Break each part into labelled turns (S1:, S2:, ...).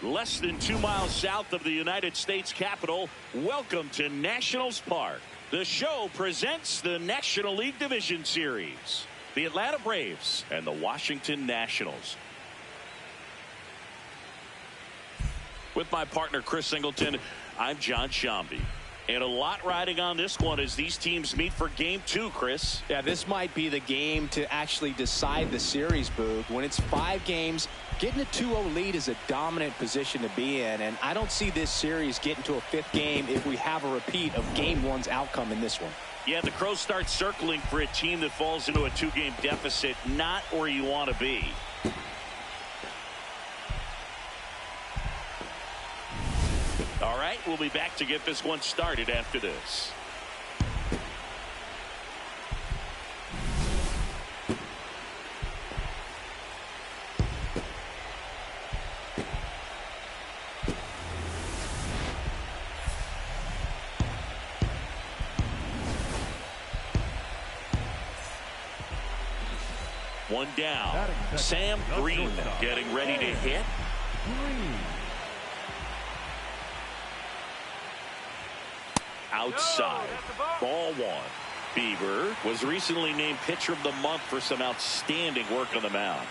S1: Less than 2 miles south of the United States Capitol, welcome to Nationals Park. The show presents the National League Division Series. The Atlanta Braves and the Washington Nationals. With my partner Chris Singleton, I'm John Shambi. And a lot riding on this one as these teams meet for game 2, Chris.
S2: Yeah, this might be the game to actually decide the series, Boog. When it's 5 games, getting a 2-0 lead is a dominant position to be in. And I don't see this series getting to a 5th game if we have a repeat of game 1's outcome in this one.
S1: Yeah, the Crows start circling for a team that falls into a 2-game deficit, not where you want to be. All right, we'll be back to get this one started after this. One down. Sam Green getting ready to hit. Outside. Ball 1. Bieber was recently named Pitcher of the Month for some outstanding work on the mound.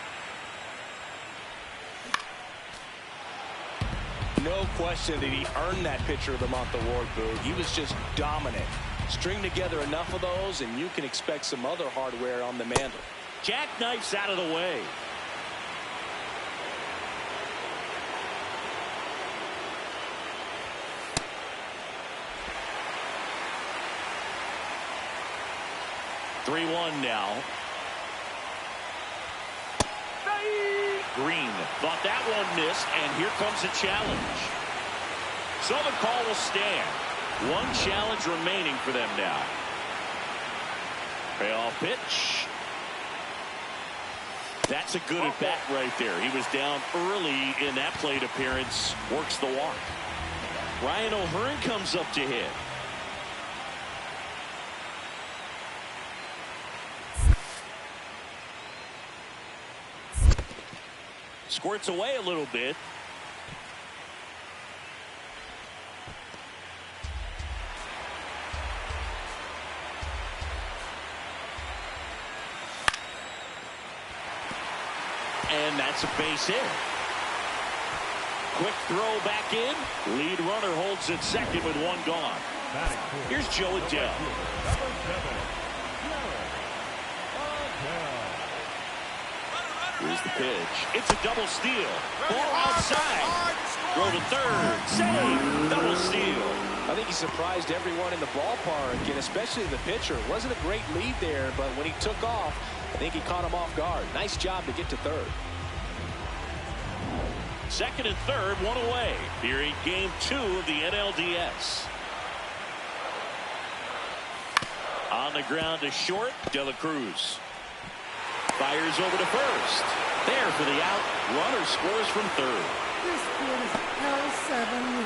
S2: No question that he earned that Pitcher of the Month award, Boog. He was just dominant. String together enough of those and you can expect some other hardware on the mantle.
S1: Jackknifes out of the way. (3-1) now. Green thought that one missed, and here comes a challenge. So the call will stand. One challenge remaining for them now. Payoff pitch. That's a good at bat right there. He was down early in that plate appearance. Works the walk. Ryan O'Hearn comes up to hit. Squirts away a little bit. And that's a base hit. Quick throw back in. Lead runner holds at second with 1 gone. Here's Joe Adele. Here's the pitch. It's a double steal. Ball outside. Throw to third. Save. Double steal.
S2: I think he surprised everyone in the ballpark, and especially the pitcher. It wasn't a great lead there, but when he took off, I think he caught him off guard. Nice job to get to third.
S1: Second and third, 1 away. Here in game 2 of the NLDS. On the ground to short, De La Cruz. Fires over to first. There for the out. Runner scores from third.
S3: This is L7.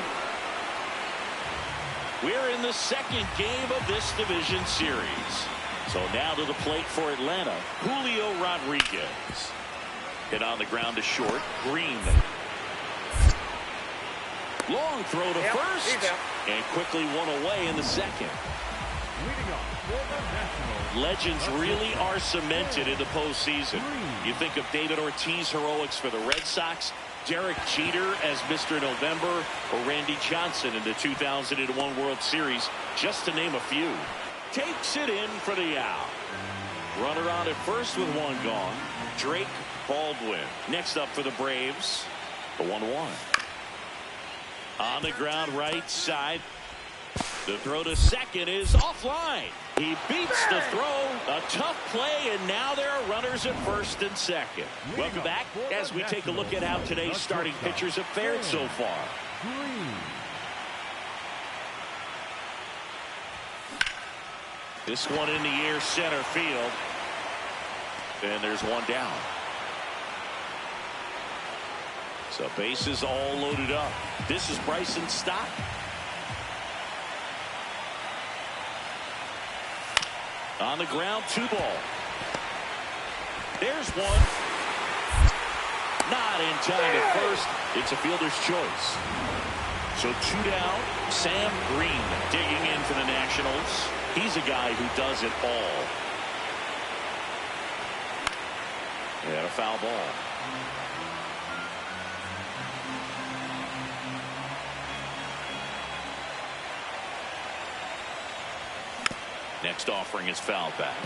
S1: We're in the second game of this division series. So now to the plate for Atlanta, Julio Rodriguez. Hit on the ground to short. Green. Long throw to first. And quickly 1 away in the second. Legends really are cemented in the postseason. You think of David Ortiz heroics for the Red Sox, Derek Jeter as Mr. November, or Randy Johnson in the 2001 World Series, just to name a few. Takes it in for the out. Runner on at first with 1 gone. Drake Baldwin next up for the Braves. The 1-1. On the ground right side. The throw to second is offline. He beats the throw. A tough play, and now there are runners at first and second. Welcome back as we take a look at how today's starting pitchers have fared so far. This one in the air, center field. And there's 1 down. So bases all loaded up. This is Bryson Stott. On the ground, 2 ball. There's one. Not in time at first. It's a fielder's choice. So 2 down. Sam Green digging in for the Nationals. He's a guy who does it all. And a foul ball. Next offering is fouled back.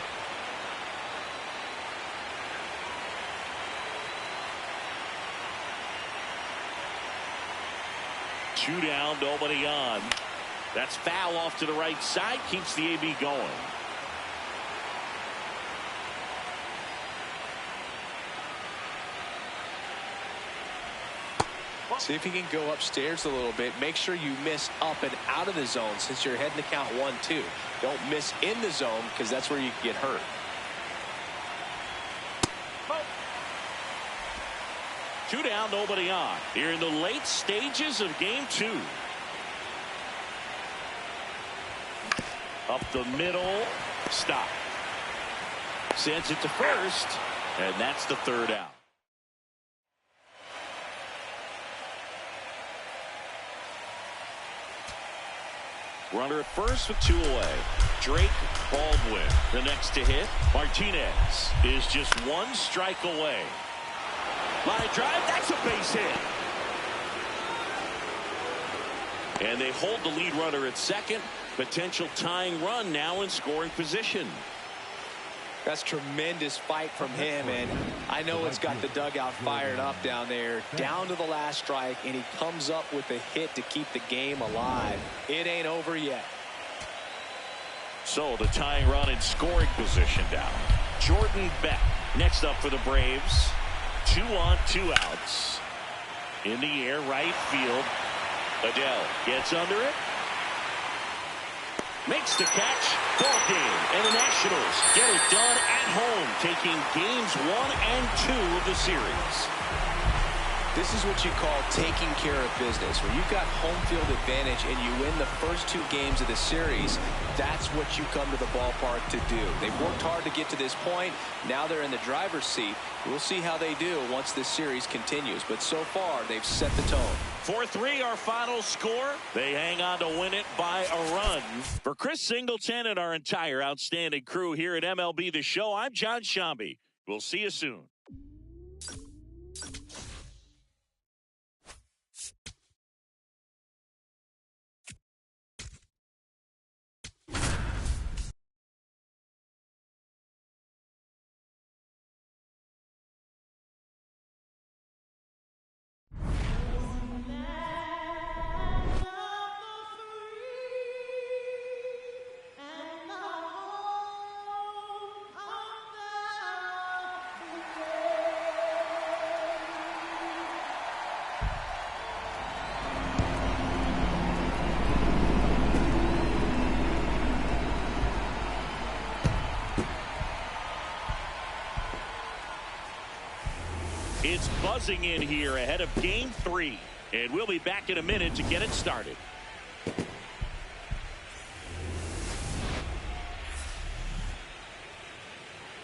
S1: Two down, nobody on. That's foul off to the right side. Keeps the AB going.
S2: See if you can go upstairs a little bit. Make sure you miss up and out of the zone since you're heading to count 1-2. Don't miss in the zone because that's where you can get hurt.
S1: Two down, nobody on. Here in the late stages of game 2. Up the middle. Stop. Sends it to first. And that's the 3rd out. Runner at first with 2 away. Drake Baldwin the next to hit. Martinez is just 1 strike away. Line drive, that's a base hit. And they hold the lead runner at second. Potential tying run now in scoring position.
S2: That's tremendous fight from him, and I know it's got the dugout fired up down there. Down to the last strike, and he comes up with a hit to keep the game alive. It ain't over yet.
S1: So the tying run in scoring position now. Jordan Beck next up for the Braves. 2 on, 2 outs. In the air, right field. Adele gets under it. Makes the catch. Ball game. And the Nationals get it done at home, taking games 1 and 2 of the series.
S2: This is what you call taking care of business. When you've got home field advantage and you win the first 2 games of the series, that's what you come to the ballpark to do. They've worked hard to get to this point. Now they're in the driver's seat. We'll see how they do once this series continues. But so far, they've set the tone.
S1: 4-3 our final score. They hang on to win it by a run. For Chris Singleton and our entire outstanding crew here at MLB The Show, I'm John Shambi. We'll see you soon. It's buzzing in here ahead of game 3, and we'll be back in a minute to get it started.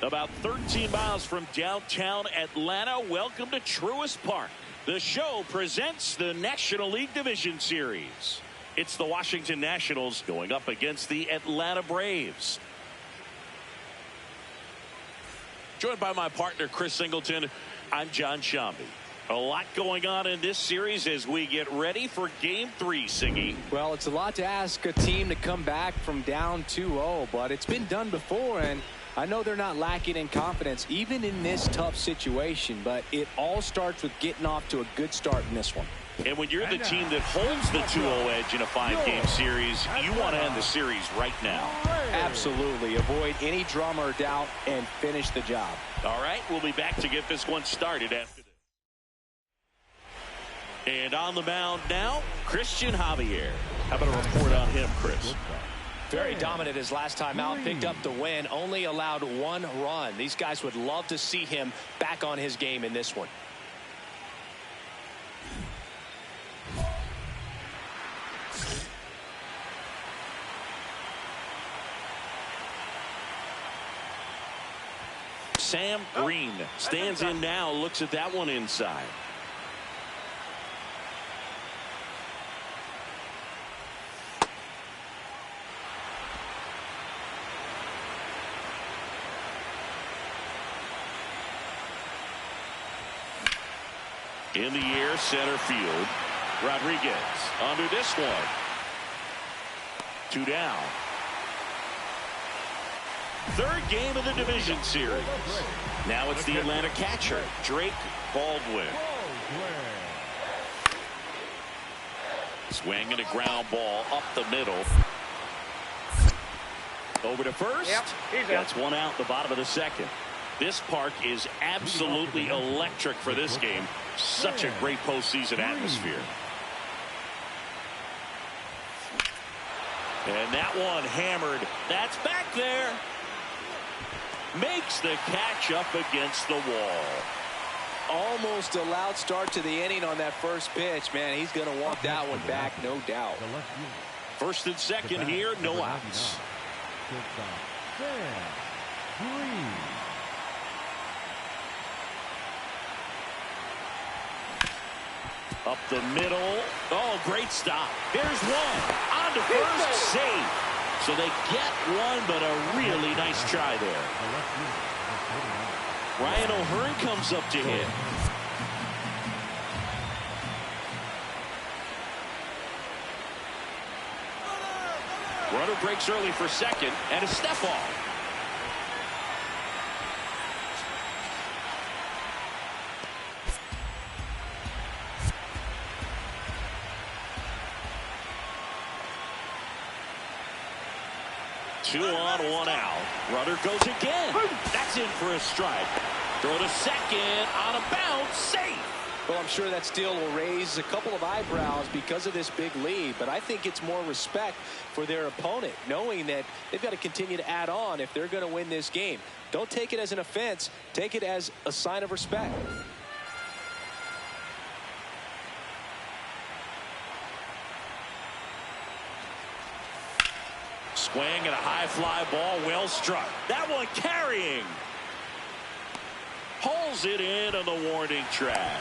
S1: About 13 miles from downtown Atlanta, welcome to Truist Park. The show presents the National League Division Series. It's the Washington Nationals going up against the Atlanta Braves. Joined by my partner, Chris Singleton, I'm John Shambi. A lot going on in this series as we get ready for Game 3, Siggy.
S2: Well, it's a lot to ask a team to come back from down 2-0, but it's been done before, and I know they're not lacking in confidence, even in this tough situation, but it all starts with getting off to a good start in this one.
S1: And when you're the team that holds the 2-0 edge in a 5-game series, you want to end the series right now.
S2: Absolutely. Avoid any drama or doubt and finish the job.
S1: All right, we'll be back to get this one started after this. And on the mound now, Christian Javier. How about a report on him, Chris?
S2: Very dominant his last time out, picked up the win, only allowed 1 run. These guys would love to see him back on his game in this one.
S1: Sam Green stands in now, looks at that one inside. In the air, center field. Rodriguez under this one. 2 down. Third game of the division series. Now it's the Atlanta catcher, Drake Baldwin. Swinging a ground ball up the middle. Over to first. That's one out, the bottom of the second. This park is absolutely electric for this game. Such a great postseason atmosphere. And that one hammered. That's back there. Makes the catch up against the wall.
S2: Almost a loud start to the inning on that first pitch. Man, he's going to want that one back, no doubt.
S1: First and second here, no outs. Up the middle. Oh, great stop. There's one. On to first, safe. So they get one, but a really nice try there. Ryan O'Hearn comes up to hit. Runner breaks early for second, and a step off. Two on, one out. Runner goes again. That's in for a strike. Throw to second on a bounce. Safe.
S2: Well, I'm sure that steal will raise a couple of eyebrows because of this big lead, but I think it's more respect for their opponent, knowing that they've got to continue to add on if they're going to win this game. Don't take it as an offense. Take it as a sign of respect.
S1: Swing and a high fly ball, well struck. That one carrying. Pulls it in on the warning track.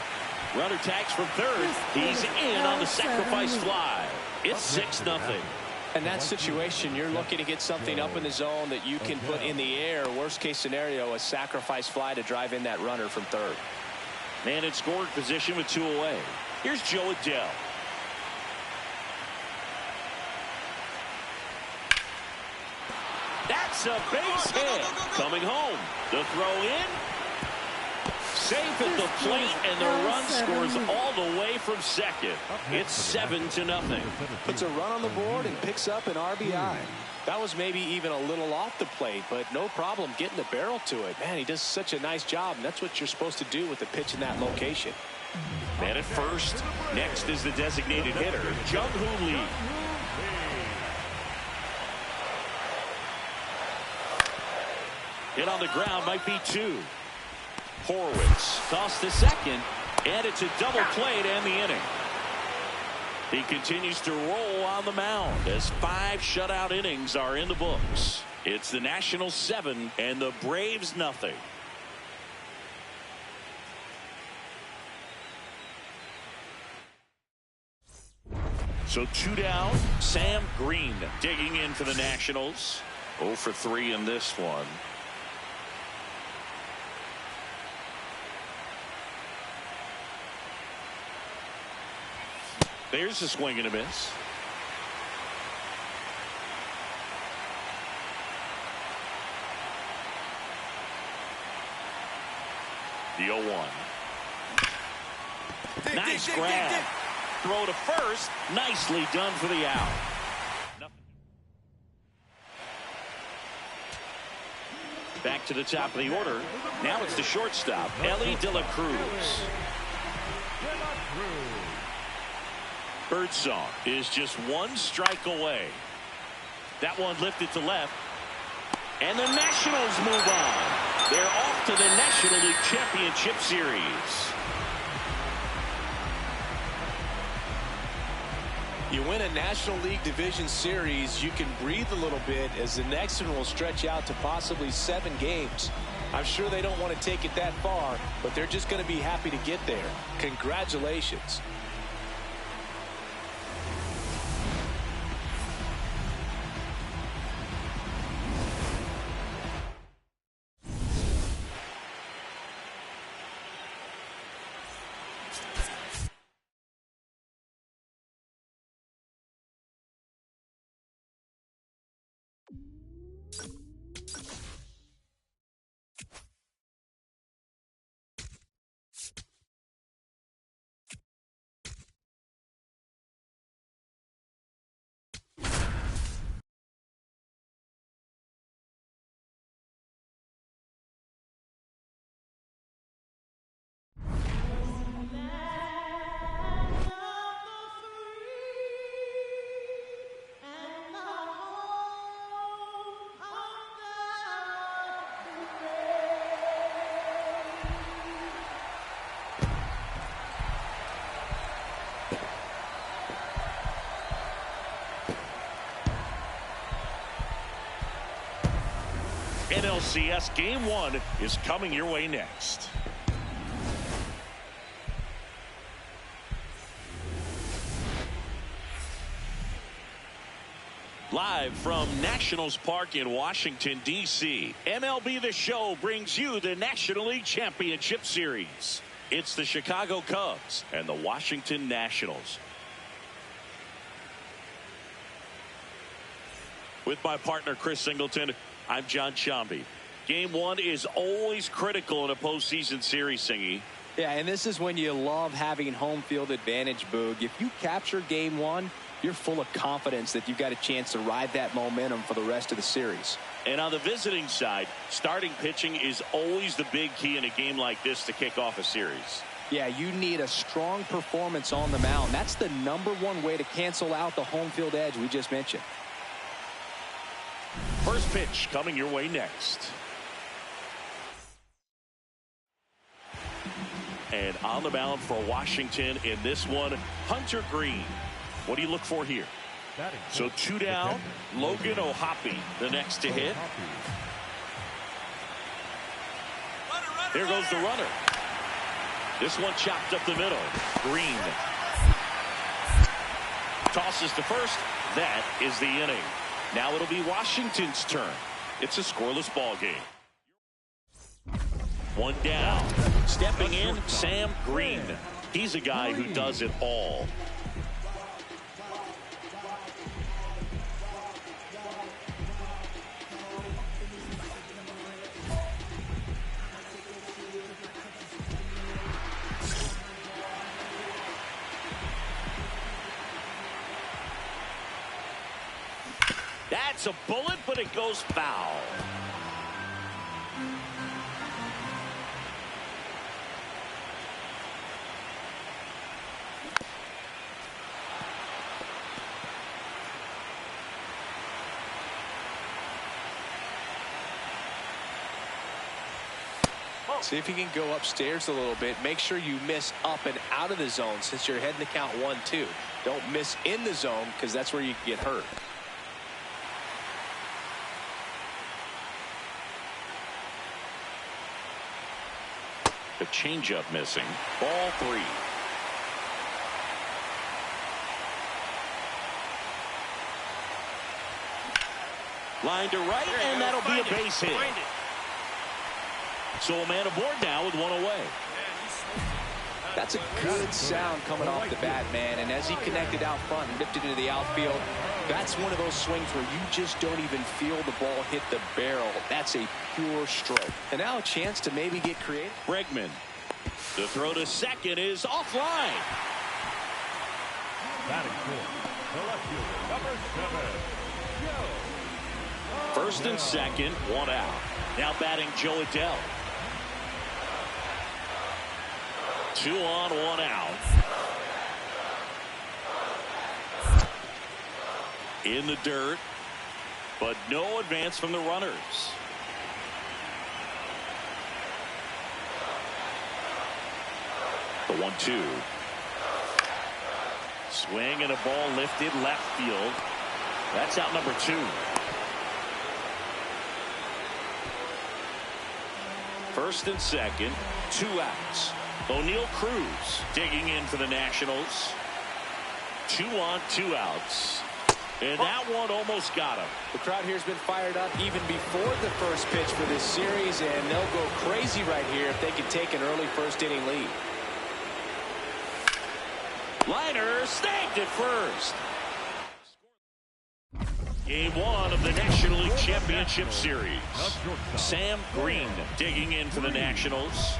S1: Runner tags from third. He's in on the sacrifice fly. It's 6-0.
S2: In that situation, you're looking to get something up in the zone that you can put in the air. Worst case scenario, a sacrifice fly to drive in that runner from third.
S1: Man in scoring position with 2 away. Here's Joe Adell. That's a base hit. Coming home. The throw in. Safe at the plate, and the run scores all the way from second. It's 7-0.
S2: Puts a run on the board and picks up an RBI. That was maybe even a little off the plate, but no problem getting the barrel to it. Man, he does such a nice job, and that's what you're supposed to do with the pitch in that location.
S1: Man at first. Next is the designated hitter, Jung-Hoo Lee. Hit on the ground, might be 2. Horwitz tossed to second, and it's a double play to end the inning. He continues to roll on the mound as 5 shutout innings are in the books. It's the Nationals 7 and the Braves nothing. So 2 down. Sam Green digging in for the Nationals. 0 for 3 in this one. There's a swing and a miss. The 0-1. Nice grab. Throw to first. Nicely done for the out. Back to the top of the order. Now it's the shortstop, Ellie De La Cruz. Birdsong is just 1 strike away. That one lifted to left. And the Nationals move on. They're off to the National League Championship Series.
S2: You win a National League Division Series, you can breathe a little bit as the next one will stretch out to possibly 7 games. I'm sure they don't want to take it that far, but they're just going to be happy to get there. Congratulations.
S1: NLCS Game 1 is coming your way next. Live from Nationals Park in Washington, D.C., MLB The Show brings you the National League Championship Series. It's the Chicago Cubs and the Washington Nationals. With my partner, Chris Singleton, I'm John Shambi. Game 1 is always critical in a postseason series, Singy.
S2: Yeah, and this is when you love having home field advantage, Boog. If you capture Game 1, you're full of confidence that you've got a chance to ride that momentum for the rest of the series.
S1: And on the visiting side, starting pitching is always the big key in a game like this to kick off a series.
S2: Yeah, you need a strong performance on the mound. That's the #1 way to cancel out the home field edge we just mentioned.
S1: First pitch coming your way next. And on the mound for Washington in this one, Hunter Green. What do you look for here? So 2 down, Logan O'Hoppe, the next to hit. Here goes the runner. This one chopped up the middle. Green tosses to first. That is the inning. Now it'll be Washington's turn. It's a scoreless ball game. 1 down. Stepping in, Sam Green. He's a guy who does it all. That's a bullet, but it goes foul.
S2: See if you can go upstairs a little bit. Make sure you miss up and out of the zone since you're heading to count 1-2. Don't miss in the zone because that's where you can get hurt.
S1: The changeup missing. Ball 3. Line to right, and that'll be a base hit. So a man aboard now with 1 away.
S2: That's a good sound coming off the bat, man. And as he connected out front and ripped it into the outfield, that's one of those swings where you just don't even feel the ball hit the barrel. That's a pure stroke. And now a chance to maybe get creative.
S1: Bregman. The throw to second is offline. First and second, 1 out. Now batting Joe Adell. 2 on, 1 out. In the dirt, but no advance from the runners. The 1-2. Swing and a ball lifted left field. That's out number 2. First and second, 2 outs. O'Neal Cruz digging in for the Nationals. 2 on, 2 outs. And that one almost got him.
S2: The crowd here has been fired up even before the first pitch for this series, and they'll go crazy right here if they can take an early first inning lead.
S1: Liner snagged at first. Game 1 of the National League Championship Series. Sam Green digging in for the Nationals.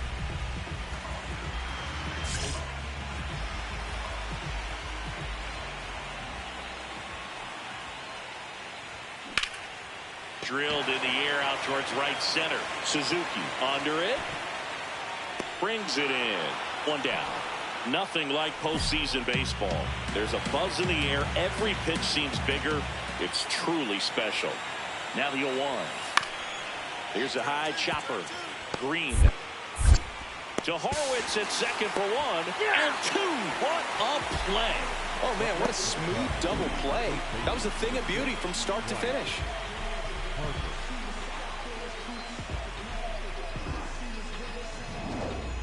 S1: Drilled in the air out towards right center. Suzuki under it. Brings it in. 1 down. Nothing like postseason baseball. There's a buzz in the air. Every pitch seems bigger. It's truly special. Now the 0-1. Here's a high chopper. Green. To Horwitz at second for 1 and 2. What a play.
S2: Oh, man, what a smooth double play. That was a thing of beauty from start to finish.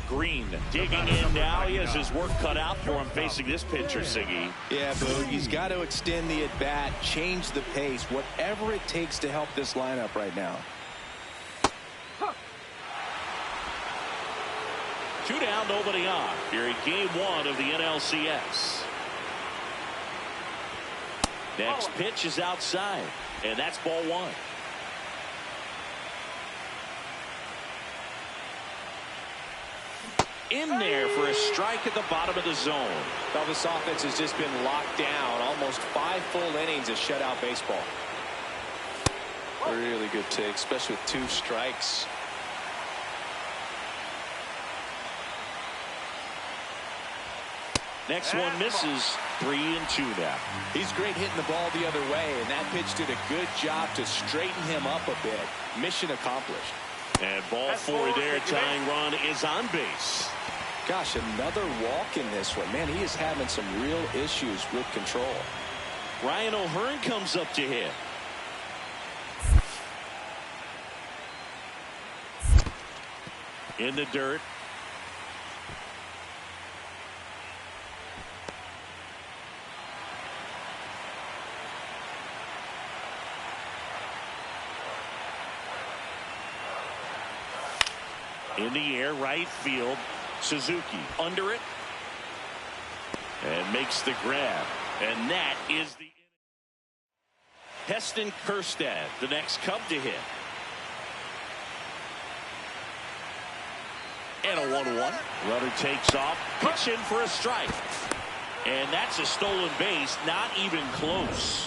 S1: Green digging in now. He has his work cut out for him facing this pitcher, Siggy.
S2: Yeah, Boog, he's got to extend the at-bat, change the pace, whatever it takes to help this lineup right now.
S1: 2 down, nobody on. Here in game 1 of the NLCS. Next pitch is outside, and that's ball 1. In there for a strike at the bottom of the zone.
S2: Well, this offense has just been locked down. Almost 5 full innings of shutout baseball. Really good take, especially with 2 strikes.
S1: Next one misses. 3 and 2 now.
S2: He's great hitting the ball the other way, and that pitch did a good job to straighten him up a bit. Mission accomplished.
S1: And ball 4 there. Tying run is on base.
S2: Gosh, another walk in this one. Man, he is having some real issues with control.
S1: Ryan O'Hearn comes up to hit. In the dirt. In the air, right field. Suzuki under it. And makes the grab. And that is the Heston Kjerstad, the next Cub to hit. And a 1-1. Runner takes off. Pitch in for a strike. And that's a stolen base. Not even close.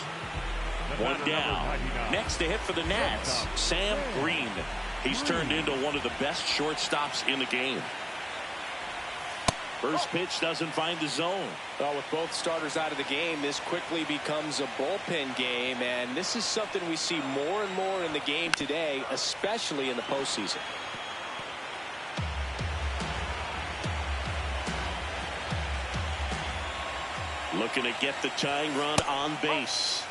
S1: 1 down. Next to hit for the Nats, Sam Green. He's turned into one of the best shortstops in the game. First pitch doesn't find the zone.
S2: Well, with both starters out of the game, this quickly becomes a bullpen game, and this is something we see more and more in the game today, especially in the postseason.
S1: Looking to get the tying run on base.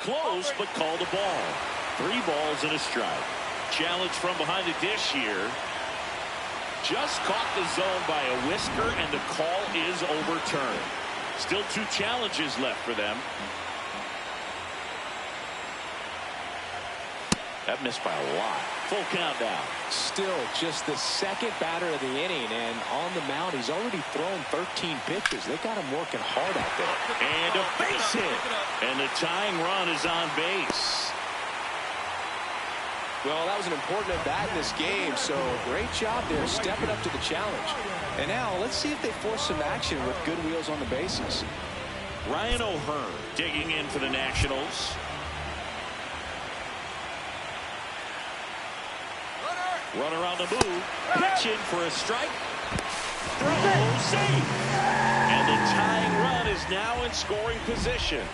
S1: Close, but called a ball. 3 balls and a strike. Challenge from behind the dish here. Just caught the zone by a whisker, and the call is overturned. Still 2 challenges left for them. That missed by a lot. Full count now.
S2: Still just the second batter of the inning, and on the mound, he's already thrown 13 pitches. They got him working hard out there.
S1: And a base hit. And the tying run is on base.
S2: Well, that was an important at-bat in this game, so great job there stepping up to the challenge. And now let's see if they force some action with good wheels on the bases.
S1: Ryan O'Hearn digging in for the Nationals. Runner on the move. Pitch in for a strike. Throw, safe. And the tying run is now in scoring position.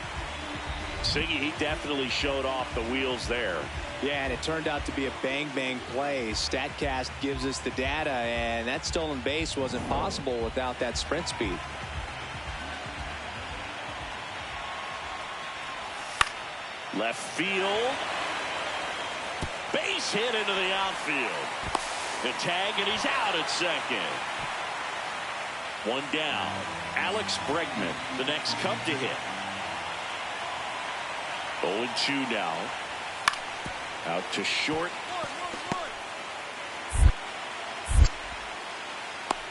S1: Siggy, he definitely showed off the wheels there.
S2: Yeah, and it turned out to be a bang-bang play. StatCast gives us the data, and that stolen base wasn't possible without that sprint speed.
S1: Left field. Base hit into the outfield. The tag, and he's out at second. One down. Alex Bregman, the next Cub to hit. 0-2 now. Out to short.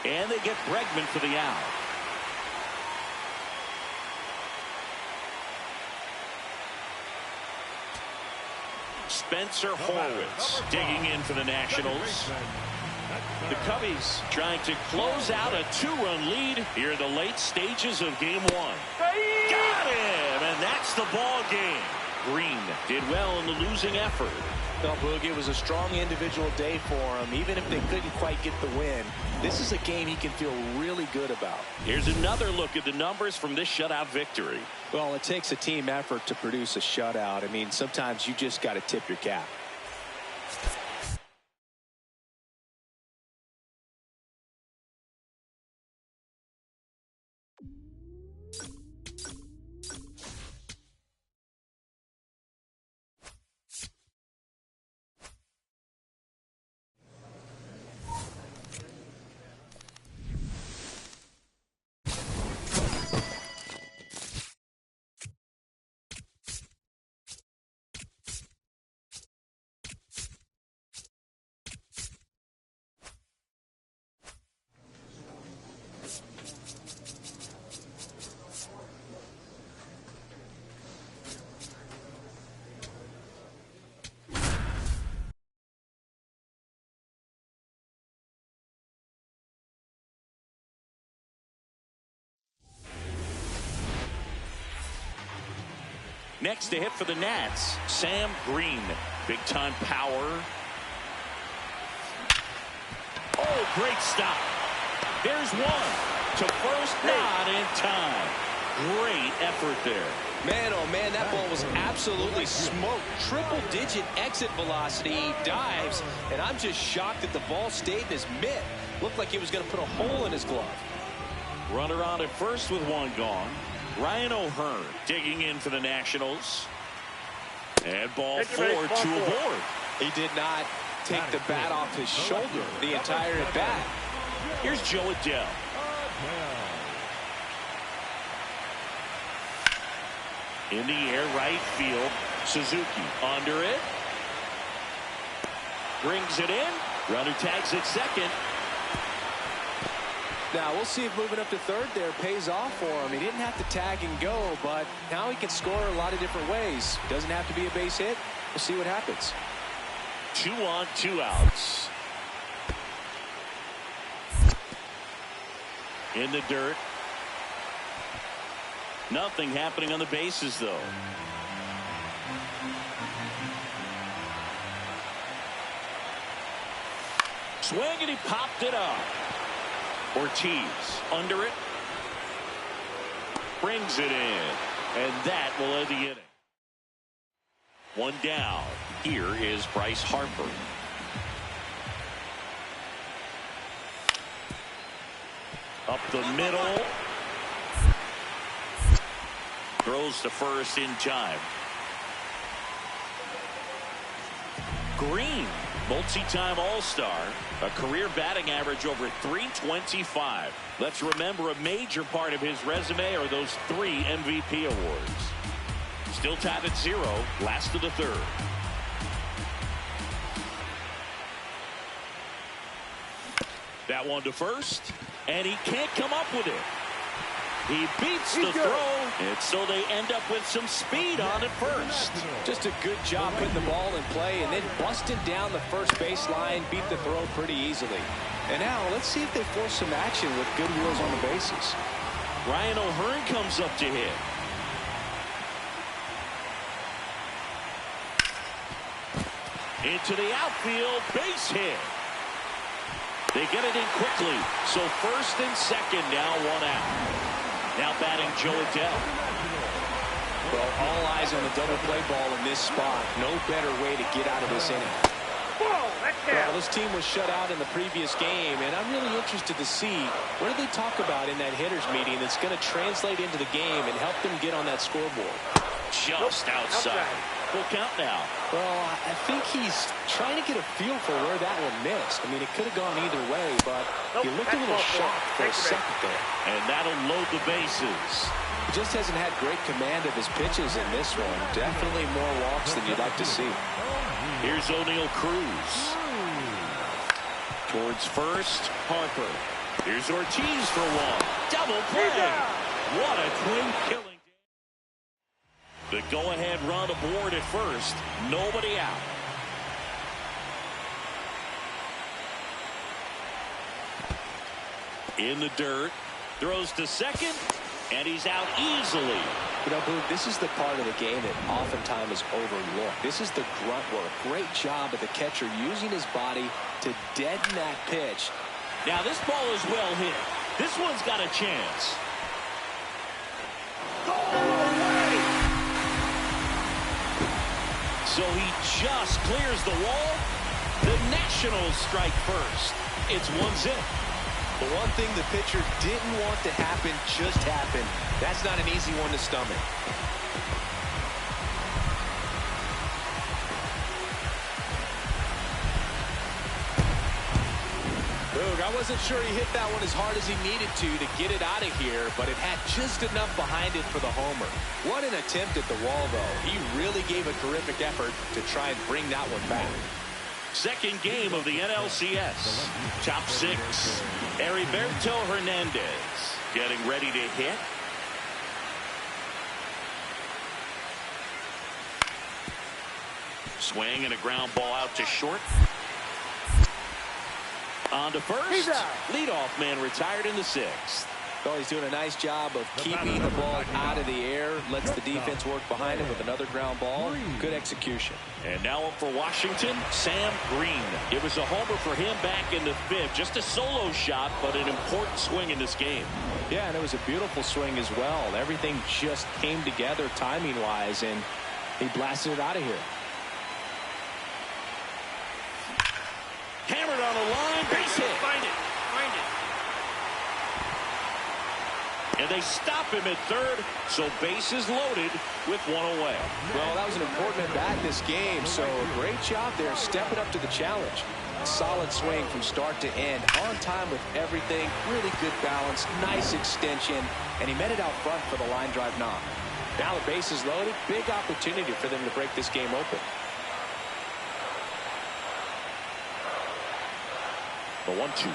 S1: And they get Bregman for the out. Spencer Horwitz digging in for the Nationals. The Cubbies trying to close out a 2-run lead here in the late stages of game one. Got him, and that's the ball game. Green did well in the losing effort.
S2: Well, Boog, it was a strong individual day for him. Even if they couldn't quite get the win, this is a game he can feel really good about.
S1: Here's another look at the numbers from this shutout victory.
S2: Well, it takes a team effort to produce a shutout. I mean, sometimes you just got to tip your cap.
S1: Next to hit for the Nats, Sam Green. Big time power. Oh, great stop. There's one. To first, not in time. Great effort there.
S2: Man, oh man, that ball was absolutely smoked. Triple-digit exit velocity. He dives, and I'm just shocked that the ball stayed in his mitt. Looked like he was going to put a hole in his glove.
S1: Runner on at first with one gone. Ryan O'Hearn digging in for the Nationals. And ball 4, 2 aboard.
S2: He did not take the bat off his shoulder the entire at bat.
S1: Here's Joe Adele. In the air, right field. Suzuki under it. Brings it in. Runner tags at second.
S2: Now, we'll see if moving up to third there pays off for him. He didn't have to tag and go, but now he can score a lot of different ways. Doesn't have to be a base hit. We'll see what happens.
S1: 2 on, 2 outs. In the dirt. Nothing happening on the bases, though. Swing, and he popped it up. Ortiz under it. Brings it in. And that will end the inning. One down. Here is Bryce Harper. Up the middle. Throws to first in time. Green, multi-time All-Star, a career batting average over .325. Let's remember a major part of his resume are those 3 MVP awards. Still tied at 0, last of the third. That one to first, and he can't come up with it. He beats the throw, and so they end up with some speed on at first.
S2: Just a good job putting the ball in play and then busting down the first baseline, beat the throw pretty easily. And now let's see if they force some action with good wheels on the bases.
S1: Ryan O'Hearn comes up to hit. Into the outfield, base hit. They get it in quickly, so first and second, now 1 out. Now batting Joe Adele.
S2: Well, all eyes on the double play ball in this spot. No better way to get out of this inning. Well, this team was shut out in the previous game, and I'm really interested to see what do they talk about in that hitters meeting that's going to translate into the game and help them get on that scoreboard.
S1: Just outside. Full count now.
S2: Well, I think he's trying to get a feel for where that one missed. I mean, it could have gone either way, but he looked a little shocked for a second there.
S1: And that'll load the bases.
S2: He just hasn't had great command of his pitches in this one. Definitely more walks than you'd like to see.
S1: Here's O'Neal Cruz. Towards first, Harper. Here's Ortiz for one. Double play. What a twin killing. The go-ahead run aboard at first. Nobody out. In the dirt. Throws to second. And he's out easily.
S2: You know, Boog, this is the part of the game that oftentimes is overlooked. This is the grunt work. Great job of the catcher using his body to deaden that pitch.
S1: Now this ball is well hit. This one's got a chance. So he just clears the wall. The Nationals strike first. It's 1-0.
S2: The one thing the pitcher didn't want to happen just happened. That's not an easy one to stomach. Boog, I wasn't sure he hit that one as hard as he needed to get it out of here, but it had just enough behind it for the homer. What an attempt at the wall, though. He really gave a terrific effort to try and bring that one back.
S1: Second game of the NLCS. Top six. Heriberto Hernandez getting ready to hit. Swing and a ground ball out to short. On to first. Leadoff man retired in the sixth.
S2: Well, he's doing a nice job of keeping the ball out of the air. Lets the defense work behind him with another ground ball. Good execution.
S1: And now up for Washington, Sam Green. It was a homer for him back in the fifth. Just a solo shot, but an important swing in this game.
S2: Yeah, and it was a beautiful swing as well. Everything just came together timing-wise, and he blasted it out of here.
S1: Hammered on a line, base hit. Find it. And they stop him at third, so bases loaded with one away.
S2: Well, that was an important at-bat this game, so a great job there stepping up to the challenge. Solid swing from start to end, on time with everything, really good balance, nice extension, and he met it out front for the line drive knock. Now the bases loaded, big opportunity for them to break this game open.
S1: The 1-2.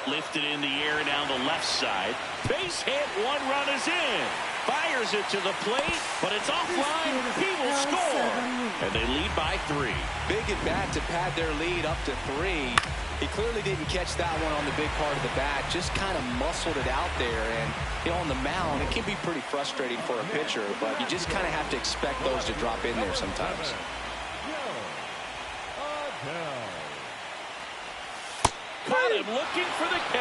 S1: Lifted in the air down the left side. Base hit. One run is in. Fires it to the plate, but it's offline. He will score. And they lead by 3.
S2: Big at bat to pad their lead up to 3. He clearly didn't catch that one on the big part of the bat. Just kind of muscled it out there. And you know, on the mound, it can be pretty frustrating for a pitcher, but you just kind of have to expect those to drop in there sometimes.
S1: Caught him looking for the K.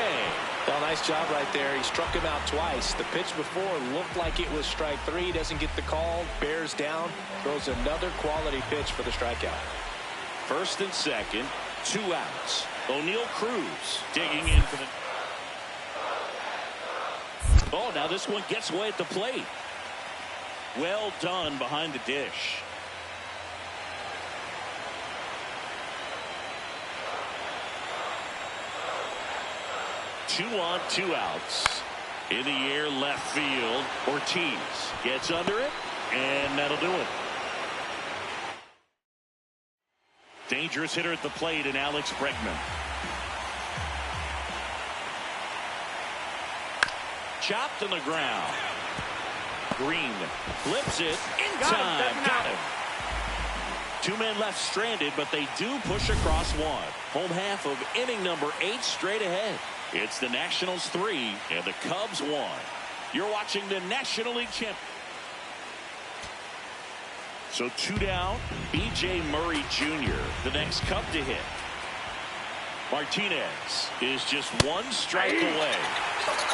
S2: Well, nice job right there. He struck him out twice. The pitch before looked like it was strike 3. Doesn't get the call. Bears down. Throws another quality pitch for the strikeout.
S1: First and second. 2 outs. O'Neal Cruz digging in for the... Oh, now this one gets away at the plate. Well done behind the dish. Two on, 2 outs. In the air, left field. Ortiz gets under it, and that'll do it. Dangerous hitter at the plate in Alex Bregman. Chopped on the ground. Green flips it in time. Got him. 2 men left stranded, but they do push across one. Home half of inning number 8 straight ahead. It's the Nationals 3 and the Cubs 1. You're watching the National League Champions. So 2 down. B.J. Murray Jr., the next Cub to hit. Martinez is just 1 strike away.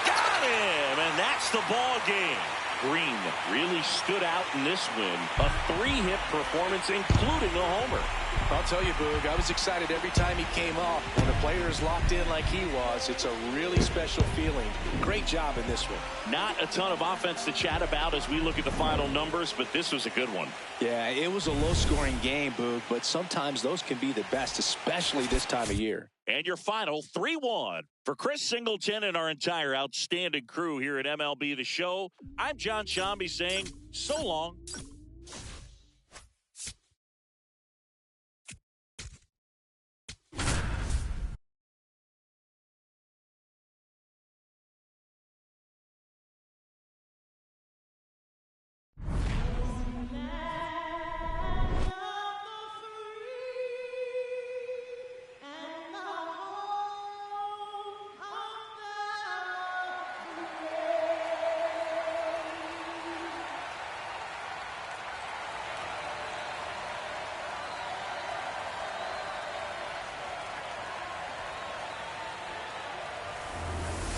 S1: Got him, and that's the ball game. Green really stood out in this win. A 3-hit performance, including a homer.
S2: I'll tell you, Boog, I was excited every time he came up. When a player is locked in like he was, it's a really special feeling. Great job in this one.
S1: Not a ton of offense to chat about as we look at the final numbers, but this was a good one.
S2: Yeah, it was a low-scoring game, Boog, but sometimes those can be the best, especially this time of year.
S1: And your final 3-1. For Chris Singleton and our entire outstanding crew here at MLB The Show, I'm John Shambi saying so long.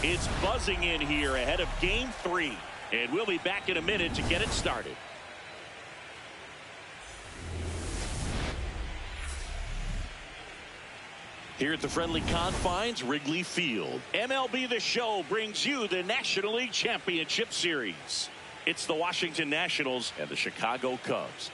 S1: It's buzzing in here ahead of Game 3, and we'll be back in a minute to get it started. Here at the friendly confines, Wrigley Field, MLB The Show brings you the National League Championship Series. It's the Washington Nationals and the Chicago Cubs.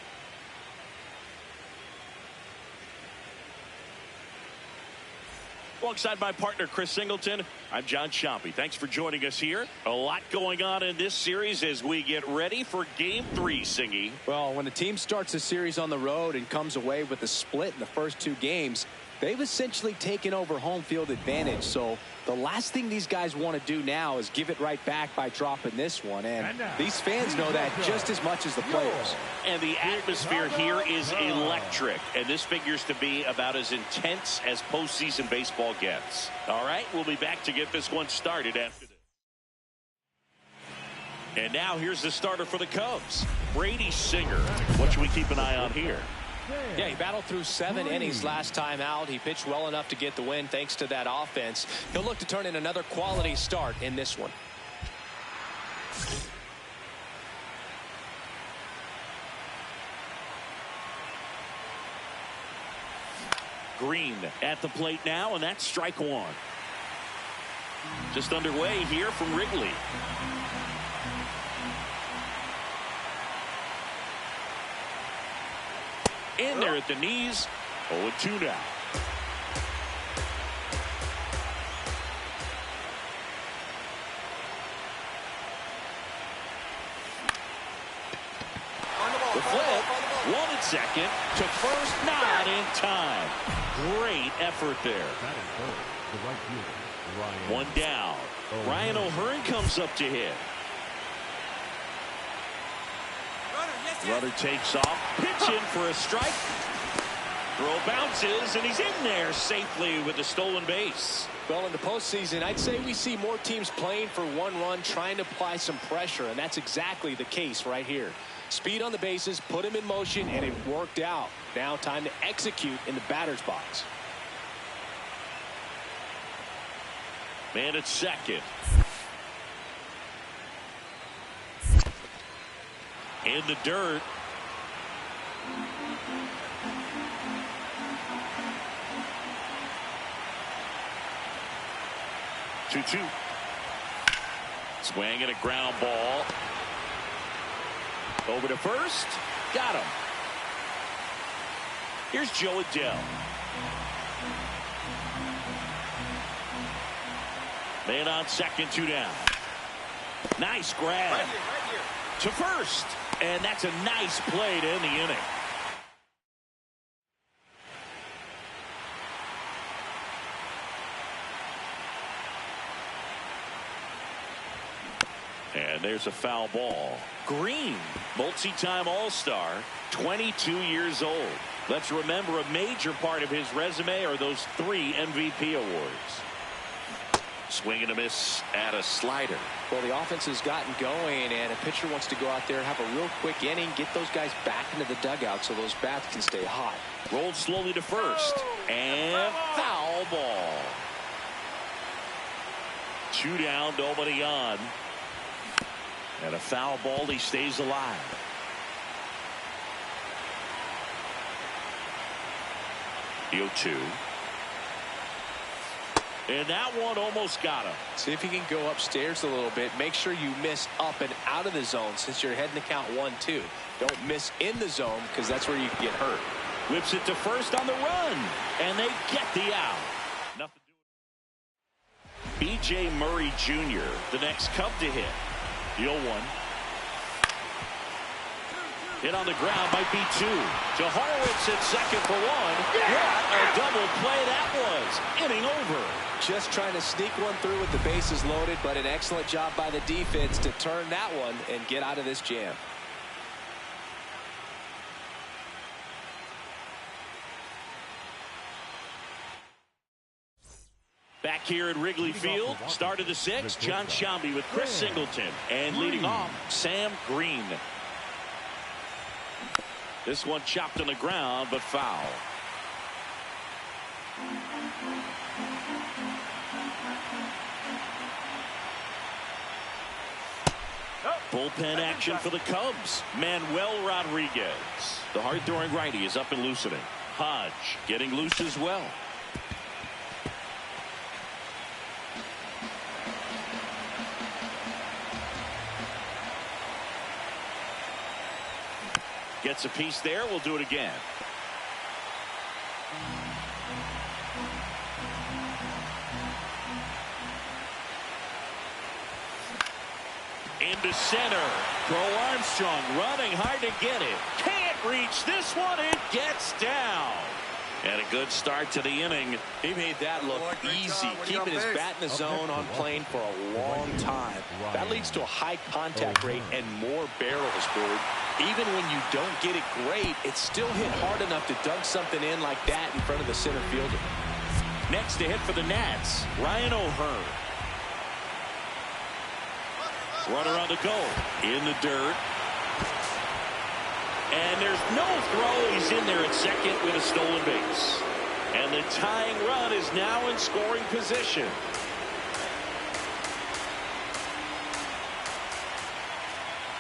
S1: Alongside my partner, Chris Singleton, I'm John Shambi. Thanks for joining us here. A lot going on in this series as we get ready for Game 3, Singy.
S2: Well, when a team starts a series on the road and comes away with a split in the first 2 games, they've essentially taken over home field advantage. So the last thing these guys want to do now is give it right back by dropping this one. And these fans know that just as much as the players.
S1: And the atmosphere here is electric. And this figures to be about as intense as postseason baseball gets. All right, we'll be back to get this one started after this. And now here's the starter for the Cubs, Brady Singer. What should we keep an eye on here?
S2: Yeah, he battled through 7 innings last time out. He pitched well enough to get the win thanks to that offense. He'll look to turn in another quality start in this one.
S1: Green at the plate now, and that's strike 1. Just underway here from Wrigley. In there at the knees. 0-2 now. The flip. 1 at second. To first. Not in time. Great effort there. 1 down. Ryan O'Hearn comes up to hit. Runner takes off, pitch in for a strike. Throw bounces, and he's in there safely with the stolen base.
S2: Well, in the postseason, I'd say we see more teams playing for 1 run, trying to apply some pressure, and that's exactly the case right here. Speed on the bases, put him in motion, and it worked out. Now time to execute in the batter's box.
S1: Man at second. In the dirt. Two. Swing and a ground ball. Over to first. Got him. Here's Joe Adell. Man on second, 2 down. Nice grab. Right here. To first. And that's a nice play to end the inning. And there's a foul ball. Green, multi-time All-Star, 22 years old. Let's remember a major part of his resume are those 3 MVP awards. Swing and a miss at a slider.
S2: Well, the offense has gotten going, and a pitcher wants to go out there, have a real quick inning, get those guys back into the dugout so those bats can stay hot.
S1: Rolled slowly to first. And foul ball. 2 down, nobody on. And a foul ball. He stays alive. The 0-2. And that one almost got him.
S2: See if you can go upstairs a little bit. Make sure you miss up and out of the zone since you're heading to count 1-2. Don't miss in the zone because that's where you can get hurt.
S1: Whips it to first on the run. And they get the out. Nothing to do. B.J. Murray Jr., the next Cub to hit. The 0-1. Hit on the ground might be 2. To Horowitz at second for 1. What a double play that was. Inning over.
S2: Just trying to sneak one through with the bases loaded, but an excellent job by the defense to turn that one and get out of this jam.
S1: Back here at Wrigley Field, start of the 6th, John Sciambi with Chris Singleton. And leading off, Sam Green. This one chopped on the ground, but foul. Bullpen action for the Cubs. Manuel Rodriguez. The hard-throwing righty is up and loosening. Hodge getting loose as well. Gets a piece there. We'll do it again. Into center. Crow Armstrong running hard to get it. Can't reach this one. It gets down. And a good start to the inning.
S2: He made that look easy, keeping his bat in the zone on plane for a long time. That leads to a high contact rate and more barrels, Bird. Even when you don't get it great, it's still hit hard enough to dunk something in like that in front of the center fielder.
S1: Next to hit for the Nats, Ryan O'Hearn. Runner on the goal. In the dirt. And there's no throw. He's in there at second with a stolen base. And the tying run is now in scoring position.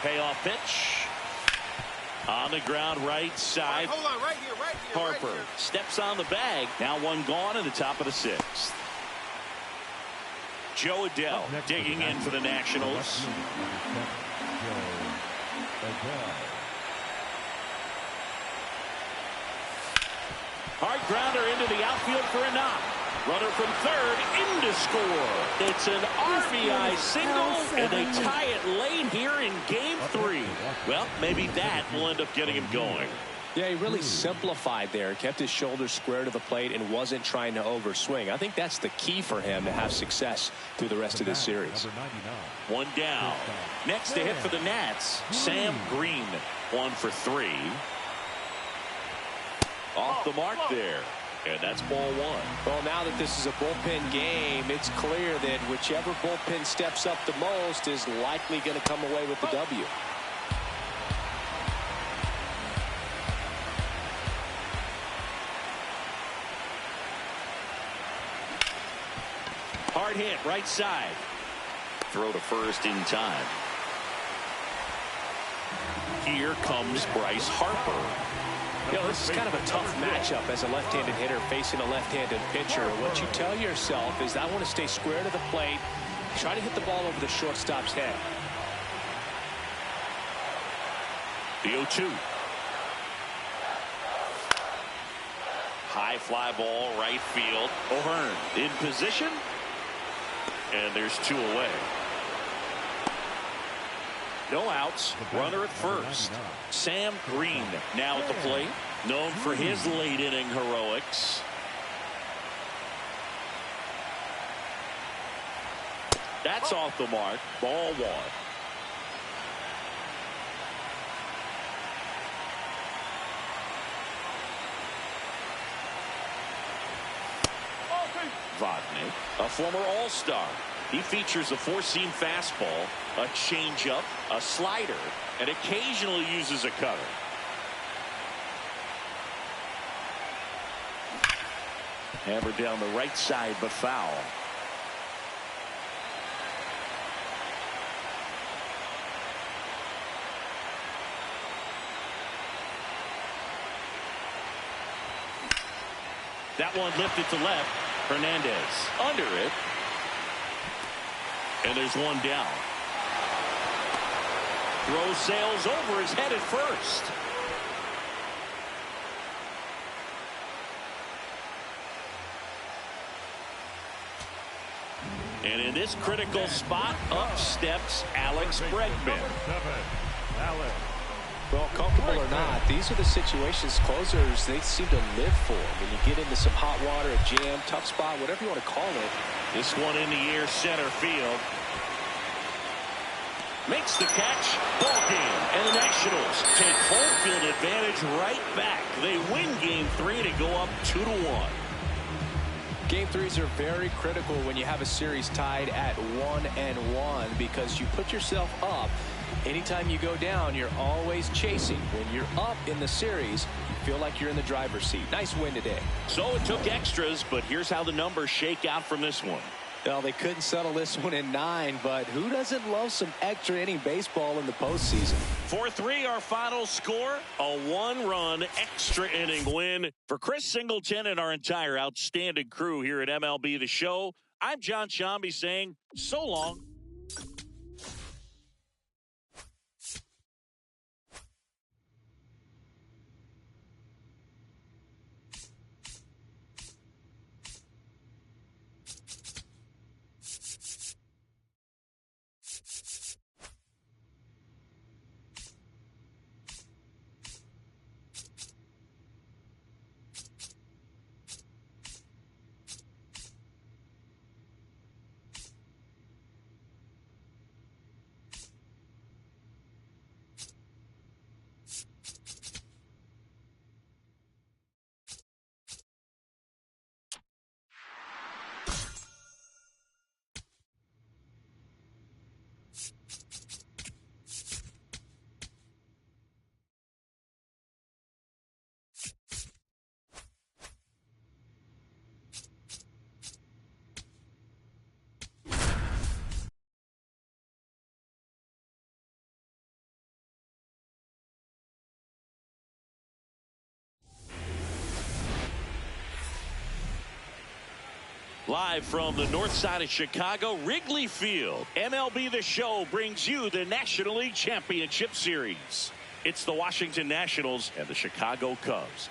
S1: Payoff pitch. On the ground right side.
S4: Hold on, right here.
S1: Harper steps on the bag. Now one gone in the top of the 6th. Joe Adell digging in for the Nationals. Hard grounder into the outfield for a knock. Runner from third into score. It's an RBI single, and they tie it late here in Game 3. Well, maybe that will end up getting him going.
S2: Yeah, he really simplified there, kept his shoulders square to the plate and wasn't trying to overswing. I think that's the key for him to have success through the rest of this series.
S1: One down. Next to hit for the Nats, Sam Green. 1 for 3. Off the mark there. And that's ball 1.
S2: Well, now that this is a bullpen game, it's clear that whichever bullpen steps up the most is likely going to come away with the W.
S1: Hard hit right side. Throw to first in time. Here comes Bryce Harper.
S2: You know, this is kind of a tough matchup as a left-handed hitter facing a left-handed pitcher. What you tell yourself is I want to stay square to the plate, try to hit the ball over the shortstop's head.
S1: The 0-2. High fly ball right field. O'Hearn in position. And there's 2 away. No outs. Runner at first. Sam Green now at the plate. Known for his late inning heroics. That's off the mark. Ball 1. Vodnik, a former All-Star. He features a 4-seam fastball, a changeup, a slider, and occasionally uses a cutter. Hammered down the right side, but foul. That one lifted to left. Hernandez under it. And there's one down. Throw sails over his head at first. And in this critical spot, up steps Alex Bregman.
S2: Well, comfortable or not, these are the situations closers they seem to live for. When you get into some hot water, a jam, tough spot, whatever you want to call it.
S1: This one in the air, center field. Makes the catch. Ball game. And the Nationals take home field advantage right back. They win game 3 to go up 2-1.
S2: Game 3s are very critical when you have a series tied at 1-1 because you put yourself up. Anytime you go down, you're always chasing. When you're up in the series, you feel like you're in the driver's seat. Nice win today.
S1: So it took extras, but here's how the numbers shake out from this one.
S2: Well, they couldn't settle this one in 9, but who doesn't love some extra inning baseball in the postseason?
S1: 4-3 our final score, a 1-run extra inning win. For Chris Singleton and our entire outstanding crew here at MLB The Show, I'm John Shambi saying so long. Live from the north side of Chicago, Wrigley Field, MLB The Show brings you the National League Championship Series. It's the Washington Nationals and the Chicago Cubs.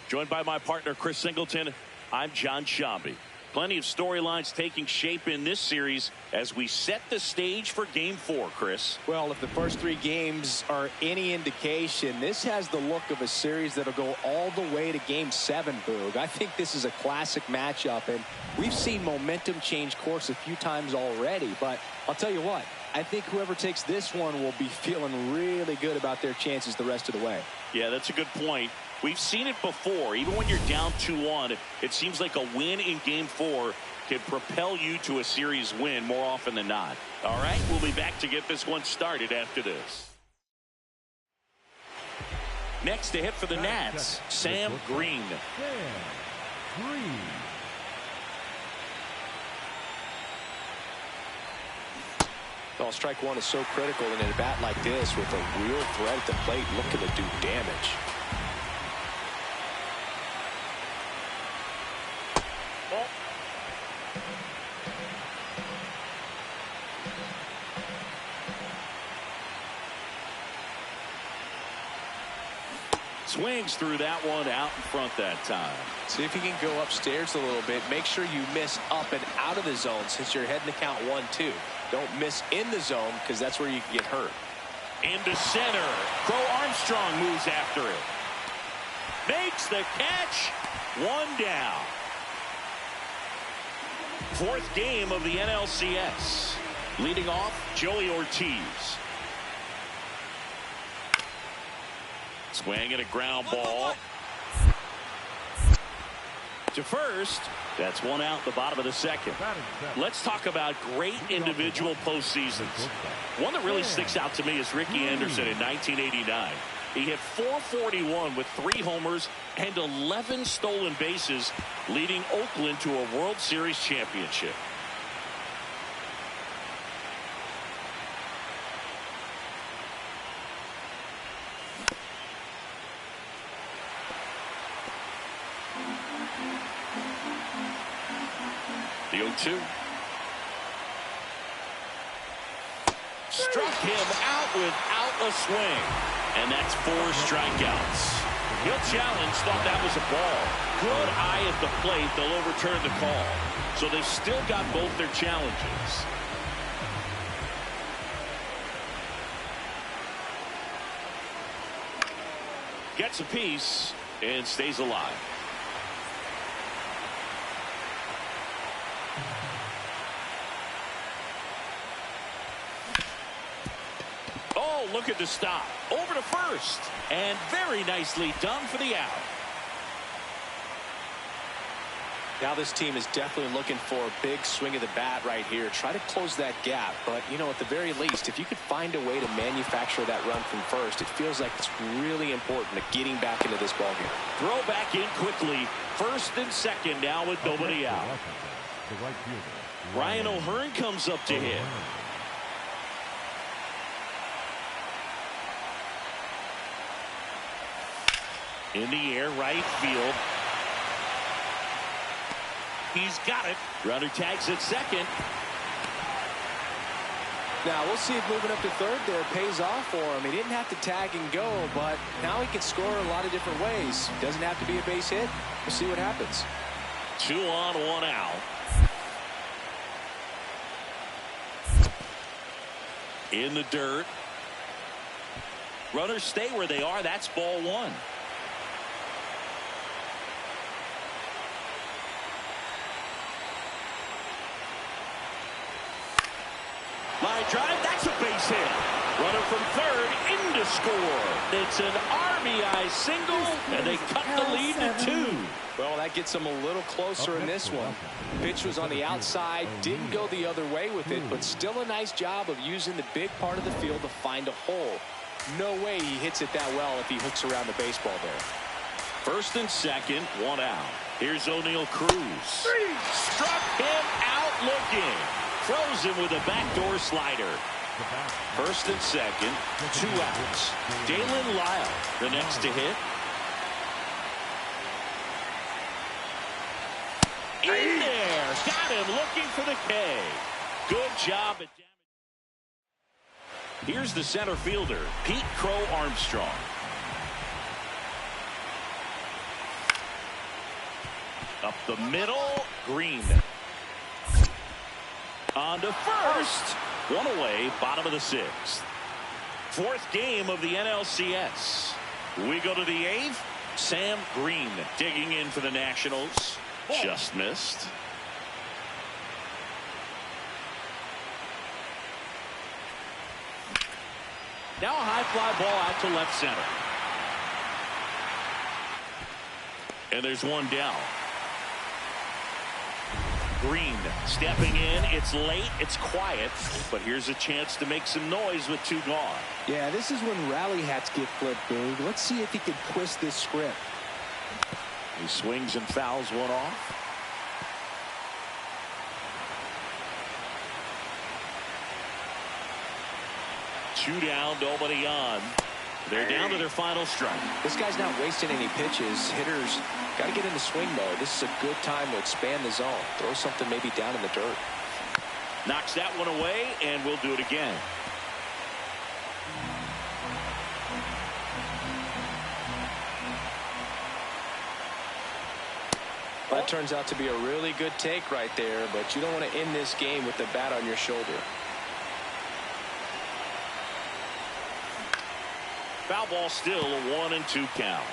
S1: Joined by my partner, Chris Singleton, I'm John Shambi. Plenty of storylines taking shape in this series as we set the stage for Game 4, Chris.
S2: Well, if the first 3 games are any indication, this has the look of a series that'll go all the way to Game 7, Boog. I think this is a classic matchup, and we've seen momentum change course a few times already. But I'll tell you what, I think whoever takes this one will be feeling really good about their chances the rest of the way.
S1: Yeah, that's a good point. We've seen it before. Even when you're down 2-1, it seems like a win in Game 4 can propel you to a series win more often than not. All right, we'll be back to get this one started after this. Next to hit for the Nats, Sam Green.
S2: Well, strike one is so critical in a bat like this with a real threat at the plate looking to do damage.
S1: Swings through that one out in front that time.
S2: See if you can go upstairs a little bit. Make sure you miss up and out of the zone since you're heading to count 1-2. Don't miss in the zone because that's where you can get hurt.
S1: Into center. Crow Armstrong moves after it. Makes the catch. One down. 4th game of the NLCS. Leading off, Joey Ortiz. Swing and a ground ball to first. That's one out, the bottom of the second. Let's talk about great individual postseasons. One that really sticks out to me is Ricky Anderson in 1989. He hit .441 with 3 homers and 11 stolen bases, leading Oakland to a World Series championship. The 0-2. Struck him out without a swing. And that's 4 strikeouts. He'll challenge, thought that was a ball. Good eye at the plate. They'll overturn the call. So they've still got both their challenges. Gets a piece and stays alive. Oh, look at the stop. Over to first. And very nicely done for the out.
S2: Now this team is definitely looking for a big swing of the bat right here. Try to close that gap. But, you know, at the very least, if you could find a way to manufacture that run from first, it feels like it's really important to getting back into this ballgame.
S1: Throw back in quickly. First and second now with nobody out. Ryan O'Hearn comes up to hit. In the air, right field. He's got it. Runner tags at second.
S2: Now we'll see if moving up to third there pays off for him. He didn't have to tag and go, but now he can score a lot of different ways. Doesn't have to be a base hit. We'll see what happens.
S1: 2 on, 1 out. In the dirt. Runners stay where they are. That's ball 1. Line drive, that's a base hit. Runner from third in to score. It's an RBI single, and they cut the lead to 2.
S2: Well, that gets them a little closer in this one. Pitch was on the outside, didn't go the other way with it, but still a nice job of using the big part of the field to find a hole. No way he hits it that well if he hooks around the baseball there.
S1: First and second, 1 out. Here's O'Neal Cruz. Struck him out looking. Throws him with a backdoor slider. First and second, 2 outs. Dalen Lyle, the next to hit. In there. Got him looking for the K. Good job at damage. Here's the center fielder, Pete Crow Armstrong. Up the middle, Green. On to first. 1 away, bottom of the 6th. 4th game of the NLCS. We go to the 8th. Sam Green digging in for the Nationals. Just missed. Now a high fly ball out to left center. And there's 1 down. Green stepping in. It's late. It's quiet. But here's a chance to make some noise with 2 gone.
S2: Yeah, this is when rally hats get flipped, Boog. Let's see if he can twist this script.
S1: He swings and fouls 1 off. Two down, nobody on. They're down to their final strike.
S2: This guy's not wasting any pitches. Hitters got to get into swing mode. This is a good time to expand the zone. Throw something maybe down in the dirt.
S1: Knocks that one away, and we'll do it again.
S2: That turns out to be a really good take right there, but you don't want to end this game with the bat on your shoulder.
S1: Foul ball still, a 1-2 count.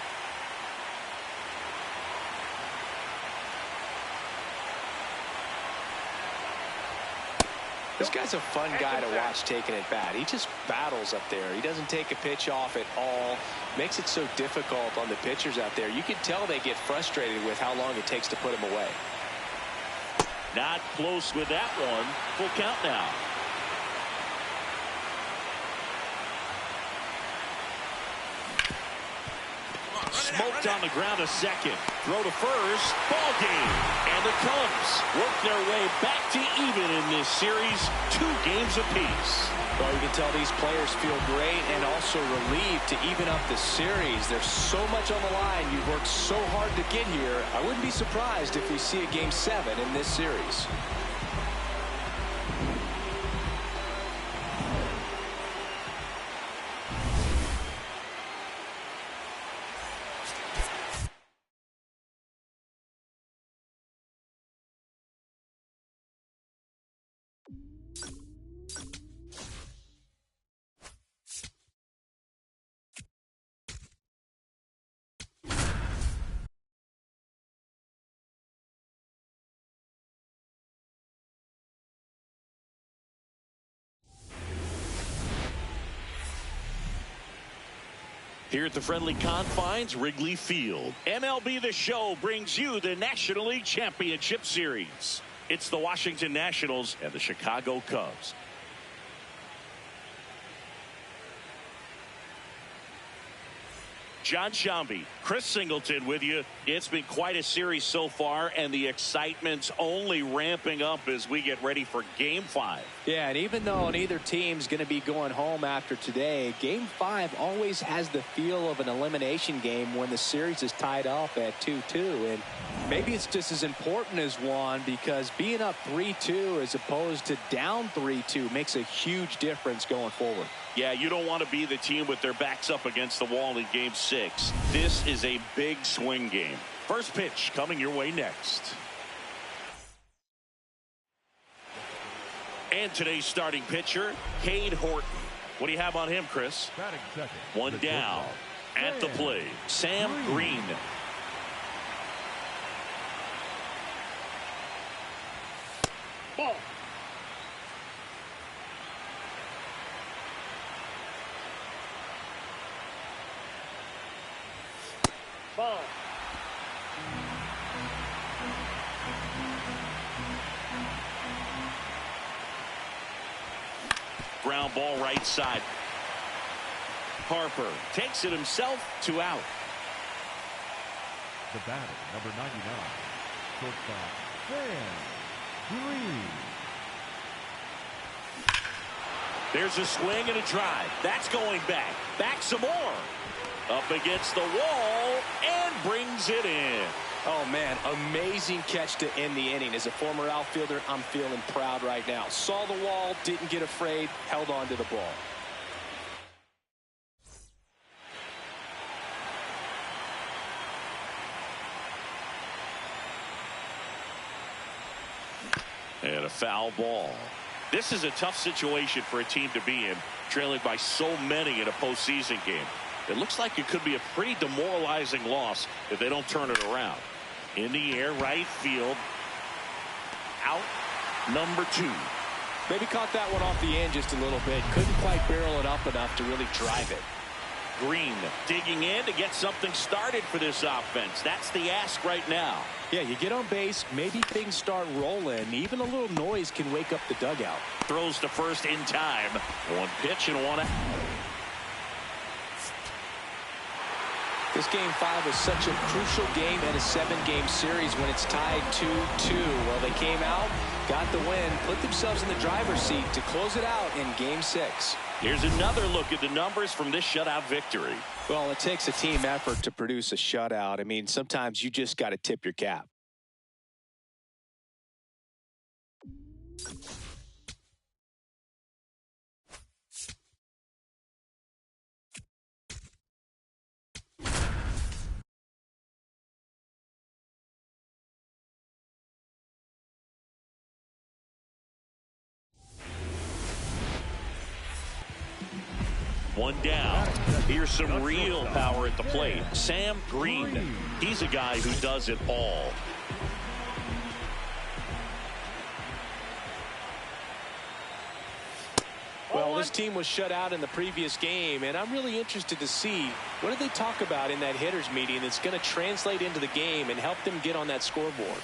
S2: This guy's a fun guy to watch taking at bat. He just battles up there. He doesn't take a pitch off at all. Makes it so difficult on the pitchers out there. You can tell they get frustrated with how long it takes to put him away.
S1: Not close with that one. Full count now. smoked on the ground to second. Throw to first. Ball game. And the Cubs work their way back to even in this series. 2 games apiece.
S2: Well, you can tell these players feel great and also relieved to even up the series. There's so much on the line. You've worked so hard to get here. I wouldn't be surprised if we see a Game 7 in this series.
S1: Here at the friendly confines, Wrigley Field. MLB The Show brings you the National League Championship Series. It's the Washington Nationals and the Chicago Cubs. John Shambi, Chris Singleton with you. It's been quite a series so far, and the excitement's only ramping up as we get ready for Game 5.
S2: Yeah, and even though neither team's going to be going home after today, Game 5 always has the feel of an elimination game when the series is tied up at 2-2. And maybe it's just as important as one, because being up 3-2 as opposed to down 3-2 makes a huge difference going forward.
S1: Yeah, you don't want to be the team with their backs up against the wall in Game 6. This is a big swing game. First pitch coming your way next. And today's starting pitcher, Cade Horton. What do you have on him, Chris? One down at the plate, Sam Green. Ball. Ball. Ground ball right side. Harper takes it himself, 2 out.
S4: The batter, number 99, shortstop, Sam Green.
S1: There's a swing and a drive. That's going back. Back some more. Up against the wall and brings it in.
S2: Oh, man, amazing catch to end the inning. As a former outfielder, I'm feeling proud right now. Saw the wall, didn't get afraid, held on to the ball.
S1: And a foul ball. This is a tough situation for a team to be in, trailing by so many in a postseason game. It looks like it could be a pretty demoralizing loss if they don't turn it around. In the air, right field. Out number 2.
S2: Maybe caught that one off the end just a little bit. Couldn't quite barrel it up enough to really drive it.
S1: Green digging in to get something started for this offense. That's the ask right now.
S2: Yeah, you get on base, maybe things start rolling. Even a little noise can wake up the dugout.
S1: Throws to first in time. 1 pitch and 1 out.
S2: This Game 5 is such a crucial game in a 7-game series when it's tied 2-2. Well, they came out, got the win, put themselves in the driver's seat to close it out in Game 6.
S1: Here's another look at the numbers from this shutout victory.
S2: Well, it takes a team effort to produce a shutout. I mean, sometimes you just got to tip your cap.
S1: One down. Here's some real power at the plate. Sam Green. He's a guy who does it all.
S2: Well, this team was shut out in the previous game, and I'm really interested to see what did they talk about in that hitters meeting that's going to translate into the game and help them get on that scoreboard.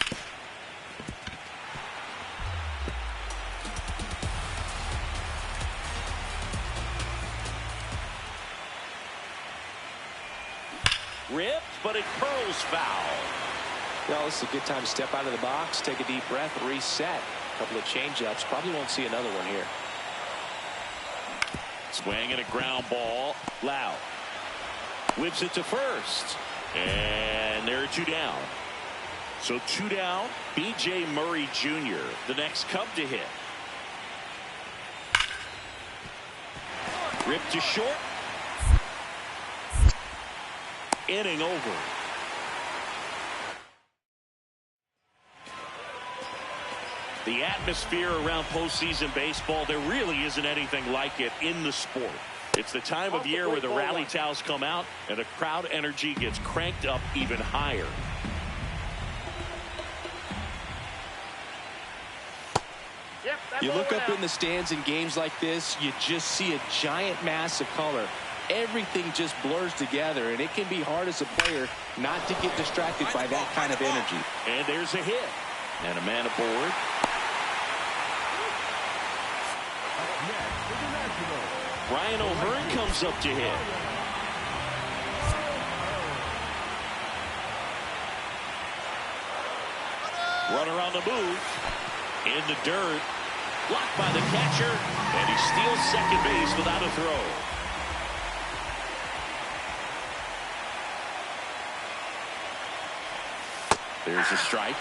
S1: Ripped but it curls foul.
S2: Well, this is a good time to step out of the box, take a deep breath, reset. A couple of changeups. Probably won't see another one here.
S1: Swing and a ground ball. Lau whips it to first. And there are 2 down. So 2 down. B.J. Murray Jr., the next Cub to hit. Ripped to short. Inning over. The atmosphere around postseason baseball, there really isn't anything like it in the sport. It's the time of year where the rally towels come out and the crowd energy gets cranked up even higher.
S2: You look up in the stands in games like this, you just see a giant mass of color. Everything just blurs together, and it can be hard as a player not to get distracted by that kind of energy.
S1: And there's a hit. And a man aboard. Brian O'Hearn comes up to hit. Runner on the move. In the dirt. Blocked by the catcher. And he steals second base without a throw. There's a strike.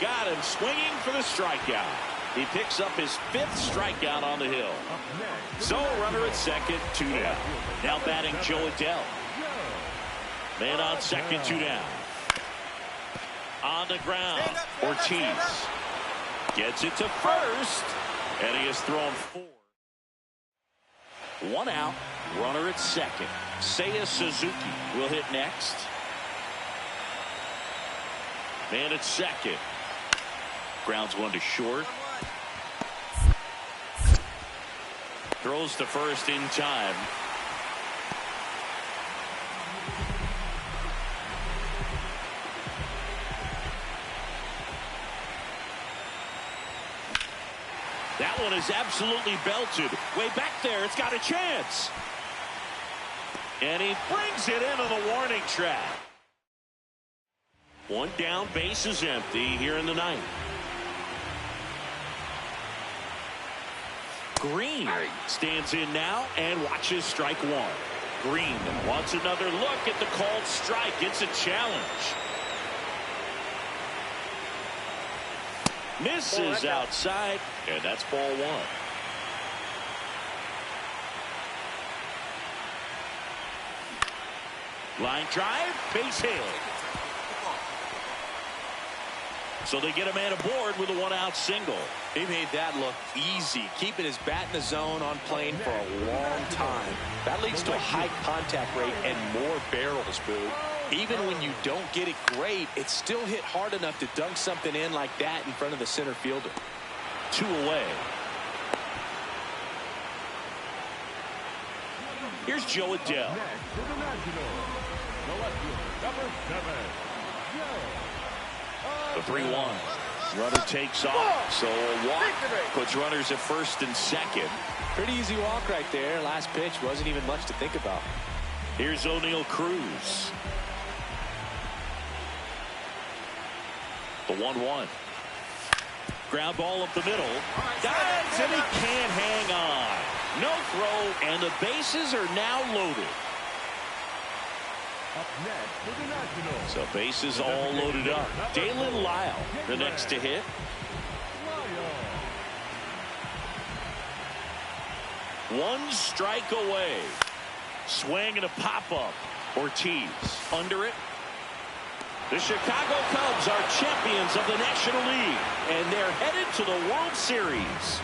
S1: Got him swinging for the strikeout. He picks up his 5th strikeout on the hill. So runner at second, 2 down. Now batting Joe Adell. Man on second, 2 down. On the ground, Ortiz gets it to first, and he has thrown 4. 1 out, runner at second. Seiya Suzuki will hit next. Man at second. Grounds 1 to short. Throws to first in time. That one is absolutely belted. Way back there, it's got a chance. And he brings it into the warning track. 1 down, base is empty here in the 9th. Green stands in now and watches strike 1. Green wants another look at the called strike. It's a challenge. Misses outside, and that's ball 1. Line drive, base hit. So they get a man aboard with a 1-out single.
S2: He made that look easy, keeping his bat in the zone on plane for a long time. That leads to a high contact rate and more barrels, Boo. Even when you don't get it great, it's still hit hard enough to dunk something in like that in front of the center fielder.
S1: 2 away. Here's Joe Adell. The 3-1. Runner takes off, so a walk puts runners at first and second.
S2: Pretty easy walk right there. Last pitch wasn't even much to think about.
S1: Here's O'Neal Cruz. The 1-1. Ground ball up the middle. Dives, and he can't hang on. No throw, and the bases are now loaded. So bases all loaded up. Dalen Lyle, the next to hit. One strike away. Swing and a pop-up. Ortiz under it. The Chicago Cubs are champions of the National League, and they're headed to the World Series.